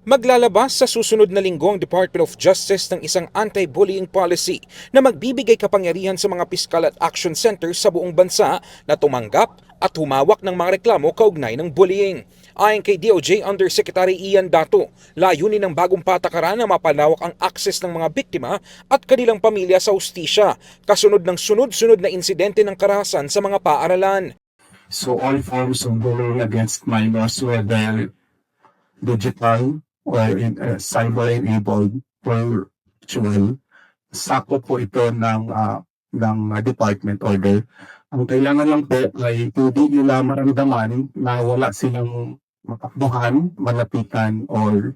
Maglalabas sa susunod na linggo ang Department of Justice ng isang anti-bullying policy na magbibigay kapangyarihan sa mga piskal at action centers sa buong bansa na tumanggap at humawak ng mga reklamo kaugnay ng bullying. Ayon kay DOJ Undersecretary Ian Dato, layunin ng bagong patakaran na mapalawak ang access ng mga biktima at kanilang pamilya sa hustisya, kasunod ng sunod-sunod na insidente ng karahasan sa mga paaralan. So all forms of bullying against minors, whether digital or cyber-enabled or virtual, sakop po ito ng department order. Ang kailangan lang po ay hindi nila maramdaman na wala silang matakbuhan, malapitan, or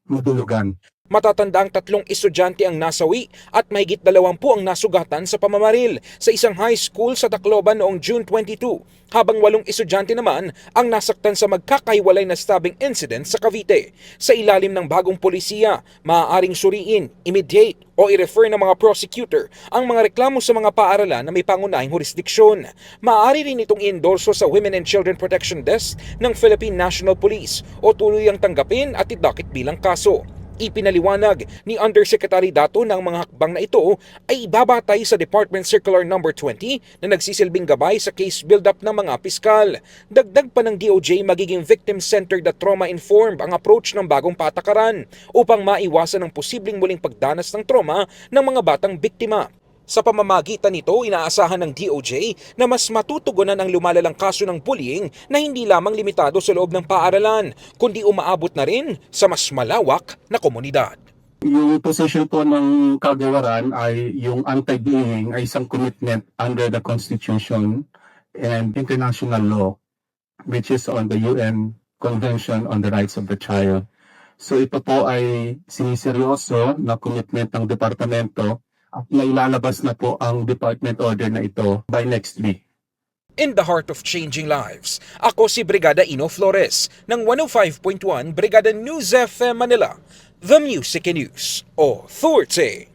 madulugan. Matatanda ang 3 estudyante ang nasawi at mahigit 20 ang nasugatan sa pamamaril sa isang high school sa Tacloban noong June 22, habang 8 estudyante naman ang nasaktan sa magkakahiwalay na stabbing incident sa Cavite. Sa ilalim ng bagong polisiya, maaaring suriin, immediate o i-refer ng mga prosecutor ang mga reklamo sa mga paaralan na may pangunahing jurisdiksyon. Maaari rin itong i-endorso sa Women and Children Protection Desk ng Philippine National Police o tuluyang tanggapin at idakit bilang kaso. Ipinaliwanag ni Undersecretary Dato na ang mga hakbang na ito ay ibabatay sa Department Circular No. 20 na nagsisilbing gabay sa case build-up ng mga piskal. Dagdag pa ng DOJ, magiging victim-centered at trauma-informed ang approach ng bagong patakaran upang maiwasan ang posibleng muling pagdanas ng trauma ng mga batang biktima. Sa pamamagitan nito, inaasahan ng DOJ na mas matutugunan ang lumalalang kaso ng bullying na hindi lamang limitado sa loob ng paaralan, kundi umaabot na rin sa mas malawak na komunidad. Yung position po ng kagawaran ay yung anti-bullying ay isang commitment under the Constitution and international law, which is on the UN Convention on the Rights of the Child. So ito po ay siniseryoso na commitment ng departamento at nailalabas na po ang department order na ito by next week. In the heart of changing lives, ako si Brigada Ino Flores ng 105.1 Brigada News FM Manila, The Music and News Authority.